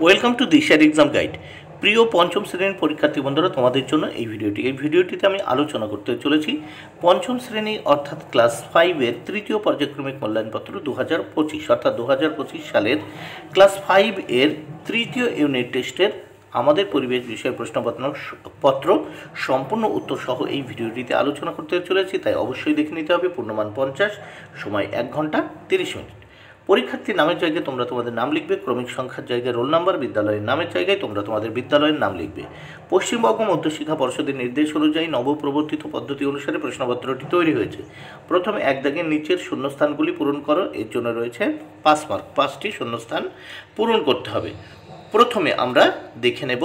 Welcome to দিশার exam guide. প্রিয় পঞ্চম শ্রেণীর পরীক্ষার্থী বন্ধুরা, তোমাদের জন্য এই ভিডিওটিতে আমি আলোচনা করতে চলেছি পঞ্চম শ্রেণী অর্থাৎ ক্লাস 5-এর তৃতীয় পর্যায়ক্রমিক মূল্যায়নপত্র 2025 অর্থাৎ 2025 সালের ক্লাস 5-এর তৃতীয় ইউনিট টেস্টের আমাদের পরিবেশ বিষয়ে প্রশ্নপত্র সম্পূর্ণ উত্তর সহ এই ভিডিওটিতে আলোচনা করতে চলেছি। তাই অবশ্যই দেখে নিতে হবে। পূর্ণমান 50, সময় 1 ঘন্টা 30 মিনিট। পরীক্ষার্থীর নামের জায়গায় তোমরা তোমাদের নাম লিখবে, ক্রমিক সংখ্যার জায়গায় রোল নাম্বার, বিদ্যালয়ের নামের জায়গায় তোমরা তোমাদের বিদ্যালয়ের নাম লিখবে। পশ্চিমবঙ্গ মধ্যশিক্ষা পর্ষদের নির্দেশ অনুযায়ী নবপ্রবর্তিত পদ্ধতি অনুসারে প্রশ্নপত্রটি তৈরি হয়েছে। প্রথমে এক দাগের নিচের শূন্যস্থানগুলি পূরণ করো। এর জন্য রয়েছে 5 মার্ক। 5টি শূন্যস্থান পূরণ করতে হবে। প্রথমে আমরা দেখে নেব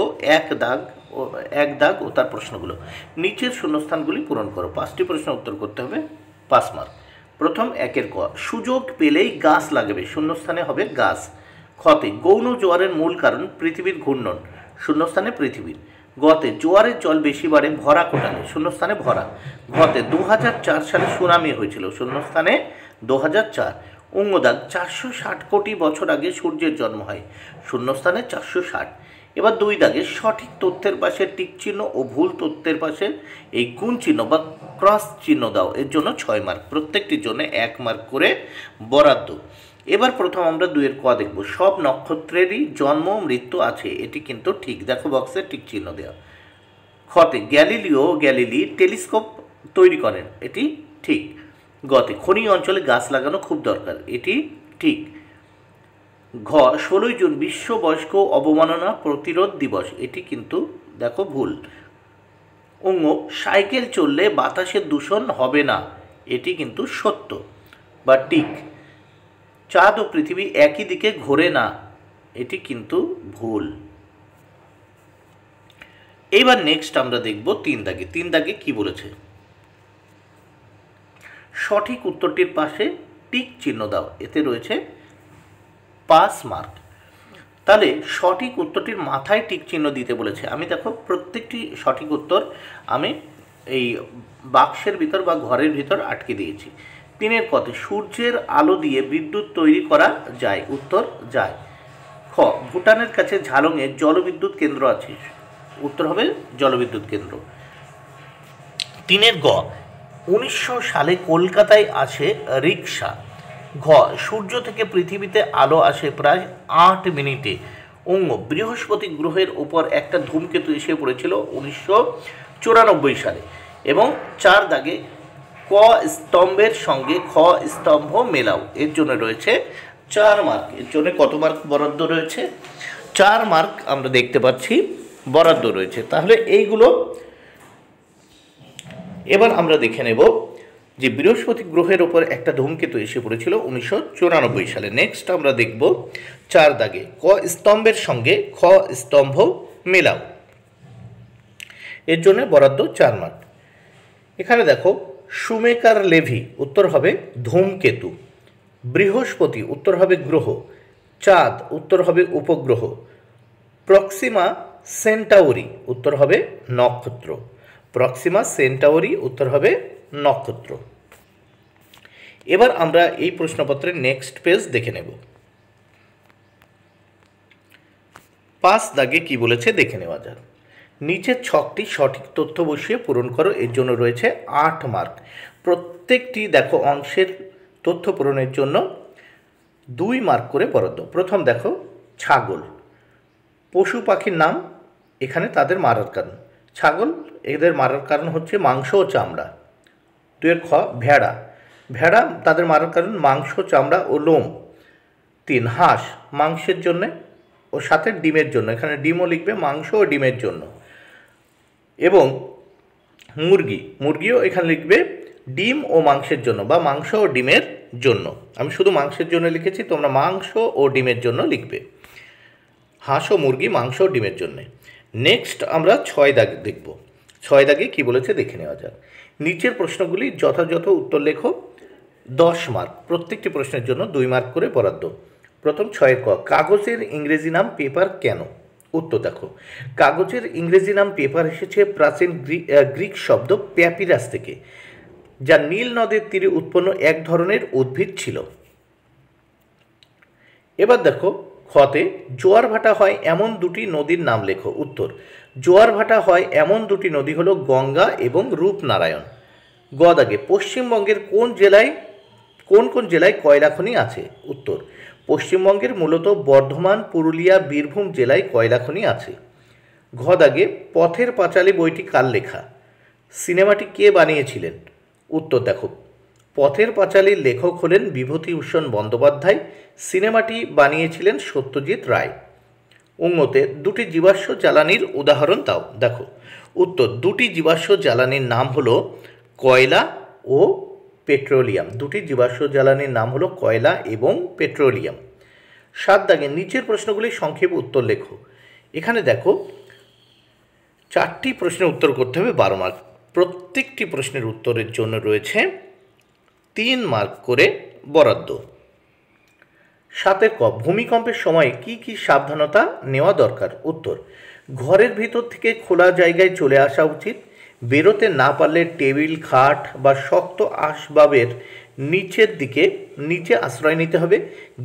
এক দাগ ও তার প্রশ্নগুলো। নিচের শূন্যস্থানগুলি পূরণ করো। 5টি প্রশ্ন উত্তর করতে হবে, 5 মার্ক। প্রথম একের ক, সুযোগ পেলেই গাছ লাগাবে, শূন্যস্থানে হবে গাছ। খতে, গৌণ জোয়ারের মূল কারণ পৃথিবীর ঘূর্ণন, শূন্যস্থানে পৃথিবীর। গতে, জোয়ারের জল বেশি বাড়ে ভরা কোটালে, শূন্যস্থানে ভরা। ঘতে, 2004 সালে সুনামি হয়েছিল, শূন্যস্থানে 2004। অঙ্গদাগ, 460 কোটি বছর আগে সূর্যের জন্ম হয়, শূন্যস্থানে 460। এবার 2 দাগে সঠিক তথ্যের পাশে টিক চিহ্ন ও ভুল তথ্যের পাশে এই গুণ চিহ্ন বা ক্রস চিহ্ন দাও। এর জন্য 6 মার্ক, প্রত্যেকটির জন্য 1 মার্ক করে বরাদ্দ। এবার প্রথম আমরা 2-এর ক দেখব। সব নক্ষত্রেরই জন্ম মৃত্যু আছে, এটি কিন্তু ঠিক। দেখো বক্সে টিক চিহ্ন দেওয়া। খতে, গ্যালিলি টেলিস্কোপ তৈরি করেন, এটি ঠিক। গতে, খনি অঞ্চলে গাছ লাগানো খুব দরকার, এটি ঠিক। ঘ, 16 জুন বিশ্ব বয়স্ক অবমাননা প্রতিরোধ দিবস, এটি কিন্তু দেখো ভুল। অঙ্গ, সাইকেল চললে বাতাসের দূষণ হবে না, এটি কিন্তু সত্য বা ঠিক। চাঁদ ও পৃথিবী একই দিকে ঘোরে না, এটি কিন্তু ভুল। এবার নেক্সট আমরা দেখব 3 দাগে কি বলেছে। সঠিক উত্তরটির পাশে টিক চিহ্ন দাও, এতে রয়েছে 5 মার্ক। তাহলে সঠিক উত্তরটির মাথায় টিক চিহ্ন দিতে বলেছে। আমি দেখো প্রত্যেকটি সঠিক উত্তর আমি এই বাক্সের ভিতর বা ঘরের ভিতর আটকে দিয়েছি। 3-এর কতে, সূর্যের আলো দিয়ে বিদ্যুৎ তৈরি করা যায়, উত্তর যায়। খ, ভুটানের কাছে ঝালংয়ে জলবিদ্যুৎ কেন্দ্র আছে, উত্তর হবে জলবিদ্যুৎ কেন্দ্র। 3-এর গ, 1900 সালে কলকাতায় আসে রিক্সা। ঘ, সূর্য থেকে পৃথিবীতে আলো আসে প্রায় 8 মিনিটে। অঙ্গ, বৃহস্পতি গ্রহের ওপর একটা ধূমকেতু এসে পড়েছিল 1994 সালে। এবং 4 দাগে, ক স্তম্ভের সঙ্গে খ স্তম্ভ মেলাও, এর জন্য রয়েছে 4 মার্ক। এর জন্য কত মার্ক বরাদ্দ রয়েছে? 4 মার্ক আমরা দেখতে পাচ্ছি বরাদ্দ রয়েছে। তাহলে এইগুলো এবার আমরা দেখে নেব যে বৃহস্পতি গ্রহের ওপর একটা ধূমকেতু এসে পড়েছিল 1994 সালে। নেক্সট আমরা দেখব 4 দাগে, ক স্তম্ভের সঙ্গে খ স্তম্ভ মেলাও, এর জন্য বরাদ্দ 4 মার্ক। এখানে দেখো, শুমেকার লেভি, উত্তর হবে ধূমকেতু। বৃহস্পতি, উত্তর হবে গ্রহ। চাঁদ, উত্তর হবে উপগ্রহ। প্রক্সিমা সেন্টাউরি, উত্তর হবে নক্ষত্র। প্রক্সিমা সেন্টাউরি, উত্তর হবে নক্ষত্র। এবার আমরা এই প্রশ্নপত্রের নেক্সট পেজ দেখে নেব। 5 দাগে কি বলেছে দেখে নেওয়া যাক। নিচের ছকটি সঠিক তথ্য বসিয়ে পূরণ করো, এর জন্য রয়েছে 8 মার্ক। প্রত্যেকটি দেখো অংশের তথ্য পূরণের জন্য 2 মার্ক করে বরাদ্দ। প্রথম দেখো, ছাগল, পশু পাখির নাম, এখানে তাদের মারার কারণ। ছাগল, এদের মারার কারণ হচ্ছে মাংস ও চামড়া। 2-এর খ, ভেড়া তাদের মারার কারণ মাংস, চামড়া ও লোম। 3, হাঁস, মাংসের জন্যে ও সাথে ডিমের জন্য, এখানে ডিমও লিখবে, মাংস ও ডিমের জন্য। এবং মুরগিও এখানে লিখবে ডিম ও মাংসের জন্য বা মাংস ও ডিমের জন্য। আমি শুধু মাংসের জন্য লিখেছি, তোমরা মাংস ও ডিমের জন্য লিখবে। হাঁস ও মুরগি মাংস ও ডিমের জন্য। নেক্সট আমরা 6 দাগ দেখব। 6 দাগে কি বলেছে দেখে নেওয়া যাক। নিচের প্রশ্নগুলি যথাযথ উত্তর লেখো, 10 মার্ক। প্রত্যেকটি প্রশ্নের জন্য 2 মার্ক করে বরাদ্দ। প্রথম 6-এর ক, কাগজের ইংরেজি নাম পেপার কেন? উত্তর দেখো, কাগজের ইংরেজি নাম পেপার এসেছে প্রাচীন গ্রিক শব্দ প্যাপিরাস থেকে, যা নীল নদের তীরে উৎপন্ন এক ধরনের উদ্ভিদ ছিল। এবার দেখো খতে জোয়ার ভাটা হয় এমন দুটি নদীর নাম লেখো। উত্তর, জোয়ার ভাটা হয় এমন দুটি নদী হলো গঙ্গা এবং রূপনারায়ণ। গ দাগে পশ্চিমবঙ্গের কোন কোন জেলায় কয়লা খনি আছে? উত্তর, পশ্চিমবঙ্গের মূলত বর্ধমান, পুরুলিয়া, বীরভূম জেলায় কয়লা খনি আছে। ঘ দাগে পথের পাঁচালী বইটি কার লেখা? সিনেমাটি কে বানিয়েছিলেন? উত্তর দেখো, পথের পাঁচালীর লেখক হলেন বিভূতিভূষণ বন্দ্যোপাধ্যায়। সিনেমাটি বানিয়েছিলেন সত্যজিৎ রায়। উঙ্গতে দুটি জীবাশ্ম জ্বালানির উদাহরণ দাও। দেখো, উত্তর, দুটি জীবাশ্ম জ্বালানির নাম হলো কয়লা ও পেট্রোলিয়াম। দুটি জীবাশ্ম জ্বালানির নাম হলো কয়লা এবং পেট্রোলিয়াম। 7 দাগে নিচের প্রশ্নগুলির সংক্ষেপে উত্তর লেখো। এখানে দেখো 4টি প্রশ্নের উত্তর করতে হবে 12 মার্ক। প্রত্যেকটি প্রশ্নের উত্তরের জন্য রয়েছে 3 মার্ক করে বরাদ্দ। 7 ক ভূমিকম্পের সময় কি কি সাবধানতা নেওয়া দরকার? উত্তর, ঘরের ভিতর থেকে খোলা জায়গায় চলে আসা উচিত। বেরোতে না পারলে টেবিল, খাট বা শক্ত আসবাবের নিচে আশ্রয় নিতে হবে।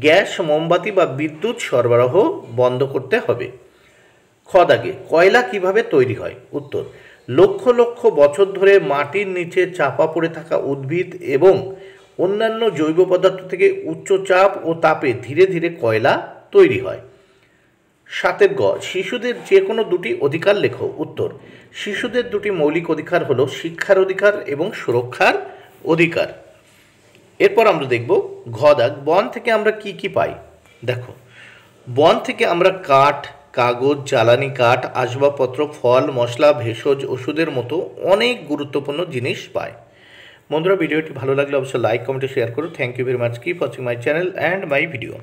গ্যাস, মোমবাতি বা বিদ্যুৎ সরবরাহ বন্ধ করতে হবে। খ দাগে কয়লা কিভাবে তৈরি হয়? উত্তর, লক্ষ লক্ষ বছর ধরে মাটির নিচে চাপা পড়ে থাকা উদ্ভিদ এবং অন্যান্য জৈব পদার্থ থেকে উচ্চ চাপ ও তাপে ধীরে ধীরে কয়লা তৈরি হয়। 7 গ শিশুদের যে কোনো দুটি অধিকার লেখো। উত্তর, শিশুদের দুটি মৌলিক অধিকার হলো শিক্ষার অধিকার এবং সুরক্ষার অধিকার। এরপর আমরা দেখব ঘ দাগ বন থেকে আমরা কি কি পাই। দেখো, বন থেকে আমরা কাঠ, কাগজ, জ্বালানি কাঠ, আসবাবপত্র, ফল, মশলা, ভেষজ, ওষুধের মতো অনেক গুরুত্বপূর্ণ জিনিস পাই। বন্ধুরা, ভিডিওটি ভালো লাগলে অবশ্যই লাইক, কমেন্ট, শেয়ার করো। Thank you very much. Keep watching my channel and my video.